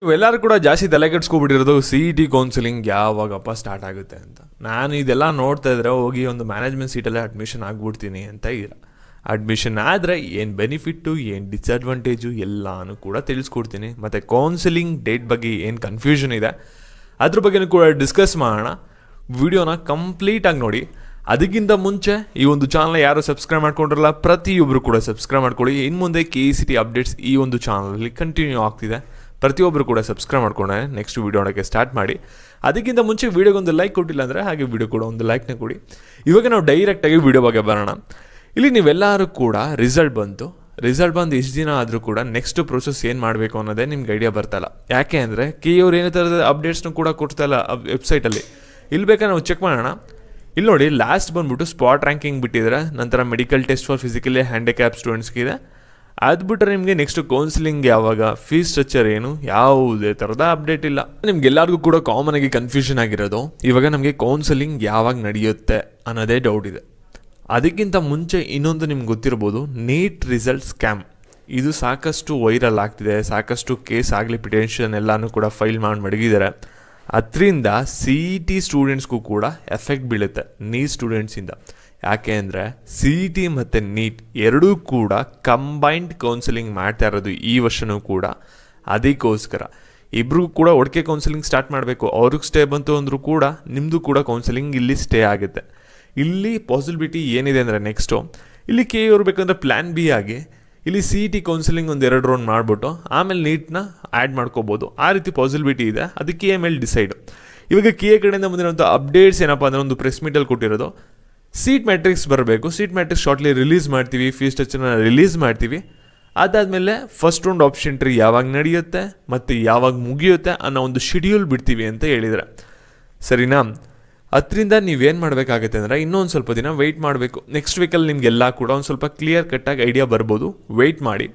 ನೀವೆಲ್ಲರೂ ಕೂಡ ಜಾಸ್ತಿ ತಲೆ ಕೆಡ್ಸ್ಕೊಬಿಟ್ಟಿರೋದು CET ಕೌನ್ಸಿಲಿಂಗ್ ಯಾವಾಗಪ್ಪ ಸ್ಟಾರ್ಟ್ ಆಗುತ್ತೆ ಅಂತ. ನಾನು ಇದೆಲ್ಲ ನೋಡ್ತಾ ಇದ್ರೆ ಹೋಗಿ ಒಂದು ಮ್ಯಾನೇಜ್ಮೆಂಟ್ ಸೀಟಲ್ಲೇ ಅಡ್ಮಿಷನ್ ಆಗ್ಬಿಡ್ತೀನಿ ಅಂತ ಇರ. ಅಡ್ಮಿಷನ್ ಆದರೆ ಏನು ಬೆನಿಫಿಟ್ಟು ಏನು ಡಿಸ್ಅಡ್ವಾಂಟೇಜು ಎಲ್ಲನೂ ಕೂಡ ತಿಳಿಸ್ಕೊಡ್ತೀನಿ. ಮತ್ತು ಕೌನ್ಸಿಲಿಂಗ್ ಡೇಟ್ ಬಗ್ಗೆ ಏನು ಕನ್ಫ್ಯೂಷನ್ ಇದೆ ಅದ್ರ ಬಗ್ಗೆನೂ ಕೂಡ ಡಿಸ್ಕಸ್ ಮಾಡೋಣ. ವಿಡಿಯೋನ ಕಂಪ್ಲೀಟಾಗಿ ನೋಡಿ. ಅದಕ್ಕಿಂತ ಮುಂಚೆ ಈ ಒಂದು ಚಾನಲ್ನ ಯಾರು ಸಬ್ಸ್ಕ್ರೈಬ್ ಮಾಡ್ಕೊಂಡಿರಲ್ಲ ಪ್ರತಿಯೊಬ್ಬರು ಕೂಡ ಸಬ್ಸ್ಕ್ರೈಬ್ ಮಾಡ್ಕೊಳ್ಳಿ. ಇನ್ನು ಮುಂದೆ KCT ಅಪ್ಡೇಟ್ಸ್ ಈ ಒಂದು ಚಾನಲಲ್ಲಿ ಕಂಟಿನ್ಯೂ ಆಗ್ತಿದೆ. ಪ್ರತಿಯೊಬ್ಬರು ಕೂಡ ಸಬ್ಸ್ಕ್ರೈಬ್ ಮಾಡ್ಕೊಂಡೆ ನೆಕ್ಸ್ಟ್ ವೀಡಿಯೋ ನೋಡೋಕ್ಕೆ ಸ್ಟಾರ್ಟ್ ಮಾಡಿ. ಅದಕ್ಕಿಂತ ಮುಂಚೆ ವೀಡಿಯೋಗೊಂದು ಲೈಕ್ ಕೊಟ್ಟಿಲ್ಲ ಅಂದರೆ ಹಾಗೆ ವೀಡಿಯೋ ಕೂಡ ಒಂದು ಲೈಕ್ನ ಕೊಡಿ. ಇವಾಗ ನಾವು ಡೈರೆಕ್ಟಾಗಿ ವೀಡಿಯೋ ಬಗ್ಗೆ ಬರೋಣ. ಇಲ್ಲಿ ನೀವೆಲ್ಲರೂ ಕೂಡ ರಿಸಲ್ಟ್ ಬಂದು ಇಷ್ಟು ದಿನ ಆದರೂ ಕೂಡ ನೆಕ್ಸ್ಟ್ ಪ್ರೊಸೆಸ್ ಏನು ಮಾಡಬೇಕು ಅನ್ನೋದೇ ನಿಮ್ಗೆ ಐಡಿಯಾ ಬರ್ತಾಯಿಲ್ಲ. ಯಾಕೆ ಅಂದರೆ ಅವ್ರು ಏನೇ ಥರದ ಅಪ್ಡೇಟ್ಸ್ನೂ ಕೂಡ ಕೊಡ್ತಾಯಿಲ್ಲ ವೆಬ್ಸೈಟಲ್ಲಿ. ಇಲ್ಲಿ ಬೇಕಾದ್ರೆ ನಾವು ಚೆಕ್ ಮಾಡೋಣ. ಇಲ್ಲಿ ನೋಡಿ, ಲಾಸ್ಟ್ ಬಂದ್ಬಿಟ್ಟು ಸ್ಪಾಟ್ ರ್ಯಾಂಕಿಂಗ್ ಬಿಟ್ಟಿದ್ದಾರೆ. ನಂತರ medical test for physically handicap ಸ್ಟೂಡೆಂಟ್ಸ್ಗಿದೆ. ಅದು ಬಿಟ್ಟರೆ ನಿಮಗೆ ನೆಕ್ಸ್ಟ್ ಕೌನ್ಸಿಲಿಂಗ್ ಯಾವಾಗ, ಫೀಸ್ ಸ್ಟ್ರಕ್ಚರ್ ಏನು, ಯಾವುದೇ ಥರದ ಅಪ್ಡೇಟ್ ಇಲ್ಲ. ನಿಮ್ಗೆಲ್ಲರಿಗೂ ಕೂಡ ಕಾಮನ್ ಆಗಿ ಕನ್ಫ್ಯೂಷನ್ ಆಗಿರೋದು ಇವಾಗ ನಮಗೆ ಕೌನ್ಸಿಲಿಂಗ್ ಯಾವಾಗ ನಡೆಯುತ್ತೆ ಅನ್ನೋದೇ ಡೌಟ್ ಇದೆ. ಅದಕ್ಕಿಂತ ಮುಂಚೆ ಇನ್ನೊಂದು ನಿಮ್ಗೆ ಗೊತ್ತಿರ್ಬೋದು, ನೀಟ್ ರಿಸಲ್ಟ್ ಸ್ಕ್ಯಾಮ್. ಇದು ಸಾಕಷ್ಟು ವೈರಲ್ ಆಗ್ತಿದೆ. ಸಾಕಷ್ಟು ಕೇಸ್ ಆಗಲಿ ಪಿಟಿಷನ್ ಎಲ್ಲನೂ ಕೂಡ ಫೈಲ್ ಮಾಡಿ ಮಡಗಿದ್ದಾರೆ. ಅದರಿಂದ CET ಸ್ಟೂಡೆಂಟ್ಸ್ಗೂ ಕೂಡ ಎಫೆಕ್ಟ್ ಬೀಳುತ್ತೆ ನೀಟ್ ಸ್ಟೂಡೆಂಟ್ಸಿಂದ. ಯಾಕೆ ಅಂದರೆ CET ಮತ್ತು ನೀಟ್ ಎರಡೂ ಕೂಡ ಕಂಬೈನ್ಡ್ ಕೌನ್ಸಿಲಿಂಗ್ ಮಾಡ್ತಾ ಇರೋದು ಈ ವರ್ಷವೂ ಕೂಡ. ಅದಕ್ಕೋಸ್ಕರ ಇಬ್ಬರಿಗೂ ಕೂಡ ಒಟ್ಟಿಗೆ ಕೌನ್ಸಿಲಿಂಗ್ ಸ್ಟಾರ್ಟ್ ಮಾಡಬೇಕು. ಅವ್ರಿಗೆ ಸ್ಟೇ ಬಂತು ಅಂದರೂ ಕೂಡ ನಿಮ್ಮದು ಕೂಡ ಕೌನ್ಸಿಲಿಂಗ್ ಇಲ್ಲಿ ಸ್ಟೇ ಆಗುತ್ತೆ. ಇಲ್ಲಿ ಪಾಸಿಬಿಲಿಟಿ ಏನಿದೆ ಅಂದರೆ ನೆಕ್ಸ್ಟು ಇಲ್ಲಿ ಅವ್ರು ಬೇಕಂದ್ರೆ ಪ್ಲ್ಯಾನ್ ಬಿ ಆಗಿ ಇಲ್ಲಿ CET ಕೌನ್ಸಿಲಿಂಗ್ ಒಂದು 2 ರೌಂಡ್ ಮಾಡಿಬಿಟ್ಟು ಆಮೇಲೆ ನೀಟ್ನ ಆ್ಯಡ್ ಮಾಡ್ಕೋಬೋದು. ಆ ರೀತಿ ಪಾಸಿಬಿಲಿಟಿ ಇದೆ. ಅದಕ್ಕೆ ಮೇಲೆ ಡಿಸೈಡ್. ಇವಾಗ ಕಡೆಯಿಂದ ಬಂದಿರೋಂಥ ಅಪ್ಡೇಟ್ಸ್ ಏನಪ್ಪ ಅಂದರೆ ಒಂದು ಪ್ರೆಸ್ ಮೀಟಲ್ಲಿ ಕೊಟ್ಟಿರೋದು ಸೀಟ್ ಮ್ಯಾಟ್ರಿಕ್ಸ್ ಬರಬೇಕು. ಸೀಟ್ ಮ್ಯಾಟ್ರಿಕ್ಸ್ ಶಾರ್ಟ್ಲಿ ರಿಲೀಸ್ ಮಾಡ್ತೀವಿ, ಫೀಸ್ ಸ್ಟ್ರಕ್ಚರ್ನ ರಿಲೀಸ್ ಮಾಡ್ತೀವಿ. ಅದಾದಮೇಲೆ ಫಸ್ಟ್ ರೌಂಡ್ ಆಪ್ಷನ್ ಟ್ರೀ ಯಾವಾಗ ನಡೆಯುತ್ತೆ ಮತ್ತು ಯಾವಾಗ ಮುಗಿಯುತ್ತೆ ಅನ್ನೋ ಒಂದು ಶೆಡ್ಯೂಲ್ ಬಿಡ್ತೀವಿ ಅಂತ ಹೇಳಿದರೆ ಸರಿನಾ. ಅದರಿಂದ ನೀವೇನು ಮಾಡಬೇಕಾಗುತ್ತೆ ಅಂದರೆ ಇನ್ನೊಂದು ಸ್ವಲ್ಪ ದಿನ ವೆಯ್ಟ್ ಮಾಡಬೇಕು. ನೆಕ್ಸ್ಟ್ ವೀಕಲ್ಲಿ ನಿಮಗೆಲ್ಲ ಕೂಡ ಒಂದು ಸ್ವಲ್ಪ ಕ್ಲಿಯರ್ ಕಟ್ಟಾಗಿ ಐಡಿಯಾ ಬರ್ಬೋದು. ವೆಯ್ಟ್ ಮಾಡಿ.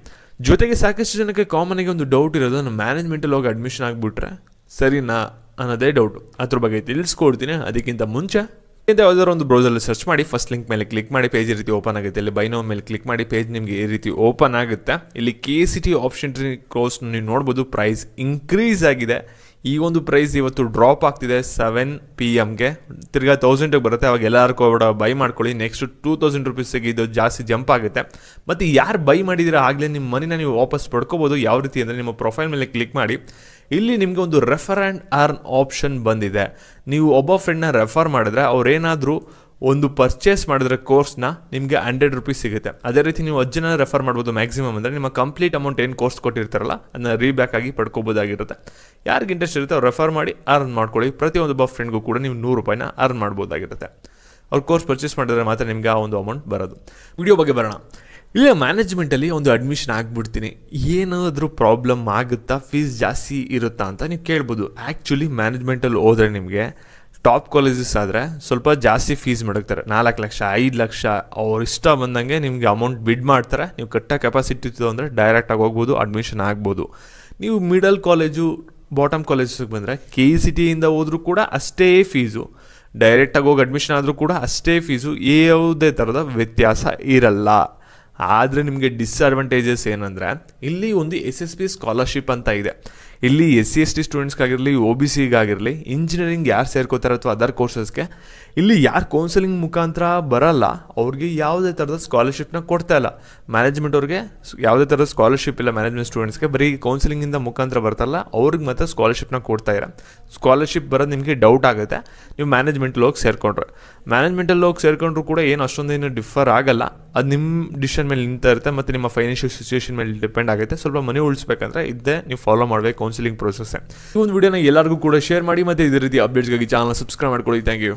ಜೊತೆಗೆ ಸಾಕಷ್ಟು ಜನಕ್ಕೆ ಕಾಮನಾಗಿ ಒಂದು ಡೌಟ್ ಇರೋದು, ನಾನು ಮ್ಯಾನೇಜ್ಮೆಂಟಲ್ಲಿ ಹೋಗಿ ಅಡ್ಮಿಷನ್ ಆಗಿಬಿಟ್ರೆ ಸರಿನಾ ಅನ್ನೋದೇ ಡೌಟು. ಅದ್ರ ಬಗ್ಗೆ ತಿಳಿಸ್ಕೊಡ್ತೀನಿ. ಅದಕ್ಕಿಂತ ಮುಂಚೆ ಯಾವುದಾದ್ರು ಒಂದು ಬ್ರೌಸರಲ್ಲಿ ಸರ್ಚ್ ಮಾಡಿ, ಫಸ್ಟ್ ಲಿಂಕ್ ಮೇಲೆ ಕ್ಲಿಕ್ ಮಾಡಿ, ಪೇಜ್ ಈ ರೀತಿ ಓಪನ್ ಆಗುತ್ತೆ. ಇಲ್ಲಿ ಬೈ ನೌ ಮೇಲೆ ಕ್ಲಿಕ್ ಮಾಡಿ, ಪೇಜ್ ನಿಮಗೆ ಈ ರೀತಿ ಓಪನ್ ಆಗುತ್ತೆ. ಇಲ್ಲಿ KCT ಆಪ್ಷನ್ ಟ್ರೀ ಕೋರ್ಸ್ ನೀವು ನೋಡ್ಬೋದು. ಪ್ರೈಸ್ ಇನ್ಕ್ರೀಸ್ ಆಗಿದೆ. ಈ ಒಂದು ಪ್ರೈಸ್ ಇವತ್ತು ಡ್ರಾಪ್ ಆಗ್ತಿದೆ 7 PM ತಿರ್ಗಾ 1000ಗೆ ಬರುತ್ತೆ. ಅವಾಗ ಎಲ್ಲರೂ ಕೂಡ ಬೈ ಮಾಡ್ಕೊಳ್ಳಿ. ನೆಕ್ಸ್ಟ್ 2000 ರೂಪೀಸಿಗೆ ಇದು ಜಾಸ್ತಿ ಜಂಪ್ ಆಗುತ್ತೆ. ಮತ್ತು ಯಾರು ಬೈ ಮಾಡಿದ್ದೀರಾ ಆಗಲೇ ನಿಮ್ಮ ಮನಿನ ನೀವು ವಾಪಸ್ ಪಡ್ಕೋಬೋದು. ಯಾವ ರೀತಿ ಅಂದರೆ ನಿಮ್ಮ ಪ್ರೊಫೈಲ್ ಮೇಲೆ ಕ್ಲಿಕ್ ಮಾಡಿ, ಇಲ್ಲಿ ನಿಮಗೆ ಒಂದು ರೆಫರ್ ಆ್ಯಂಡ್ ಅರ್ನ್ ಆಪ್ಷನ್ ಬಂದಿದೆ. ನೀವು ಒಬ್ಬ ಫ್ರೆಂಡ್ನ ರೆಫರ್ ಮಾಡಿದ್ರೆ ಅವ್ರೇನಾದರೂ ಒಂದು ಪರ್ಚೇಸ್ ಮಾಡಿದ್ರೆ ಕೋರ್ಸ್ನ ನಿಮಗೆ 100 ರೂಪೀಸ್ ಸಿಗುತ್ತೆ. ಅದೇ ರೀತಿ ನೀವು 10 ಜನ ರೆಫರ್ ಮಾಡ್ಬೋದು ಮ್ಯಾಕ್ಸಿಮಮ್. ಅಂದರೆ ನಿಮ್ಮ ಕಂಪ್ಲೀಟ್ ಅಮೌಂಟ್ ಏನು ಕೋರ್ಸ್ ಕೊಟ್ಟಿರ್ತಾರಲ್ಲ ಅದನ್ನ ರೀಬ್ಯಾಕ್ ಆಗಿ ಪಡ್ಕೋಬೋದಾಗಿರುತ್ತೆ. ಯಾರಿಗೆ ಇಂಟ್ರೆಸ್ಟ್ ಇರುತ್ತೆ ಅವ್ರು ರೆಫರ್ ಮಾಡಿ ಅರ್ನ್ ಮಾಡ್ಕೊಳ್ಳಿ. ಪ್ರತಿಯೊಂದೊಬ್ಬ ಫ್ರೆಂಡ್ಗೂ ಕೂಡ ನೀವು 100 ರೂಪಾಯಿನ ಅರ್ನ್ ಮಾಡ್ಬೋದಾಗಿರುತ್ತೆ. ಅವ್ರು ಕೋರ್ಸ್ ಪರ್ಚೇಸ್ ಮಾಡಿದ್ರೆ ಮಾತ್ರ ನಿಮ್ಗೆ ಆ ಒಂದು ಅಮೌಂಟ್ ಬರೋದು. ವಿಡಿಯೋ ಬಗ್ಗೆ ಬರೋಣ. ಇಲ್ಲ, ಮ್ಯಾನೇಜ್ಮೆಂಟಲ್ಲಿ ಒಂದು ಅಡ್ಮಿಷನ್ ಆಗಿಬಿಡ್ತೀನಿ, ಏನಾದರೂ ಪ್ರಾಬ್ಲಮ್ ಆಗುತ್ತಾ, ಫೀಸ್ ಜಾಸ್ತಿ ಇರುತ್ತಾ ಅಂತ ನೀವು ಕೇಳ್ಬೋದು. ಆ್ಯಕ್ಚುಲಿ ಮ್ಯಾನೇಜ್ಮೆಂಟಲ್ಲಿ ಹೋದರೆ ನಿಮಗೆ ಟಾಪ್ ಕಾಲೇಜಸ್ ಆದರೆ ಸ್ವಲ್ಪ ಜಾಸ್ತಿ ಫೀಸ್ ಮಡಗ್ತಾರೆ. 4 ಲಕ್ಷ 5 ಲಕ್ಷ ಅವ್ರು ಇಷ್ಟ ಬಂದಂಗೆ ನಿಮಗೆ ಅಮೌಂಟ್ ಬಿಡ್ ಮಾಡ್ತಾರೆ. ನೀವು ಕಟ್ಟೋ ಕೆಪಾಸಿಟಿ ಇತ್ತು ಅಂದರೆ ಡೈರೆಕ್ಟಾಗಿ ಹೋಗ್ಬೋದು, ಅಡ್ಮಿಷನ್ ಆಗ್ಬೋದು. ನೀವು ಮಿಡಲ್ ಕಾಲೇಜು ಬಾಟಮ್ ಕಾಲೇಜಸ್ಗೆ ಬಂದರೆ KCTಯಿಂದ ಹೋದರೂ ಕೂಡ ಅಷ್ಟೇ ಫೀಸು. ಡೈರೆಕ್ಟಾಗಿ ಹೋಗಿ ಅಡ್ಮಿಷನ್ ಆದರೂ ಕೂಡ ಅಷ್ಟೇ ಫೀಸು. ಯಾವುದೇ ಥರದ ವ್ಯತ್ಯಾಸ ಇರಲ್ಲ. ಆದರೆ ನಿಮಗೆ ಡಿಸ್ಅಡ್ವಾಂಟೇಜಸ್ ಏನಂದರೆ ಇಲ್ಲಿ ಒಂದು SSP ಸ್ಕಾಲರ್ಶಿಪ್ ಅಂತ ಇದೆ. ಇಲ್ಲಿ SC/ST ಸ್ಟೂಡೆಂಟ್ಸ್ಗಾಗಿರಲಿ, OBCಗಾಗಿರಲಿ, ಇಂಜಿನಿಯರಿಂಗ್ ಯಾರು ಸೇರ್ಕೋತಾರೆ ಅಥವಾ ಅದರ್ ಕೋರ್ಸಸ್ಗೆ ಇಲ್ಲಿ ಯಾರು ಕೌನ್ಸಿಲಿಂಗ್ ಮುಖಾಂತರ ಬರಲ್ಲ ಅವ್ರಿಗೆ ಯಾವುದೇ ಥರದ ಸ್ಕಾಲರ್ಶಿಪ್ನ ಕೊಡ್ತಾ ಇಲ್ಲ. ಮ್ಯಾನೇಜ್ಮೆಂಟ್ ಅವ್ರಿಗೆ ಯಾವುದೇ ಥರದ ಸ್ಕಾಲರ್ಶಿಪ್ ಇಲ್ಲ. ಮ್ಯಾನೇಜ್ಮೆಂಟ್ ಸ್ಟೂಡೆಂಟ್ಸ್ಗೆ ಬರೀ ಕೌನ್ಸಿಲಿಂಗಿಂದ ಮುಖಾಂತರ ಬರ್ತಲ್ಲ ಅವ್ರಿಗೆ ಮಾತ್ರ ಸ್ಕಾಲರ್ಶಿಪ್ನ ಕೊಡ್ತಾ ಇರ. ಸ್ಕಾಲರ್ಶಿಪ್ ಬರೋದು ನಿಮಗೆ ಡೌಟ್ ಆಗುತ್ತೆ ನೀವು ಮ್ಯಾನೇಜ್ಮೆಂಟಲ್ಲಿ ಹೋಗಿ ಸೇರಿಕೊಂಡ್ರೆ. ಮ್ಯಾನೇಜ್ಮೆಂಟಲ್ಲಿ ಹೋಗಿ ಸೇರಿಕೊಂಡ್ರು ಕೂಡ ಏನು ಅಷ್ಟೊಂದೇನು ಡಿಫರ್ ಆಗಲ್ಲ. ಅದು ನಿಮ್ಮ ಡಿಸಿಷನ್ ಮೇಲೆ ನಿಂತ ಇರುತ್ತೆ ಮತ್ತು ನಿಮ್ಮ ಫೈನಾನ್ಷಿಯಲ್ ಸಿಚುವೇಷನ್ ಮೇಲೆ ಡಿಪೆಂಡ್ ಆಗುತ್ತೆ. ಸ್ವಲ್ಪ ಮನಿ ಉಳಿಸ್ಬೇಕಂದ್ರೆ ಇದ್ದೇ ನೀವು ಫಾಲೋ ಮಾಡಬೇಕು ಕೌನ್ಸಿಲಿಂಗ್ ಪ್ರೊಸೆಸ್. ಈ ಒಂದು ವಿಡಿಯೋನ ಎಲ್ಲರಿಗೂ ಕೂಡ ಶೇರ್ ಮಾಡಿ ಮತ್ತು ಇದೇ ರೀತಿ ಅಪ್ಡೇಟ್ಸ್ಗಾಗಿ ಚಾನಲ್ ಸಬ್ಸ್ಕ್ರೈಬ್ ಮಾಡ್ಕೊಳ್ಳಿ. Thank you.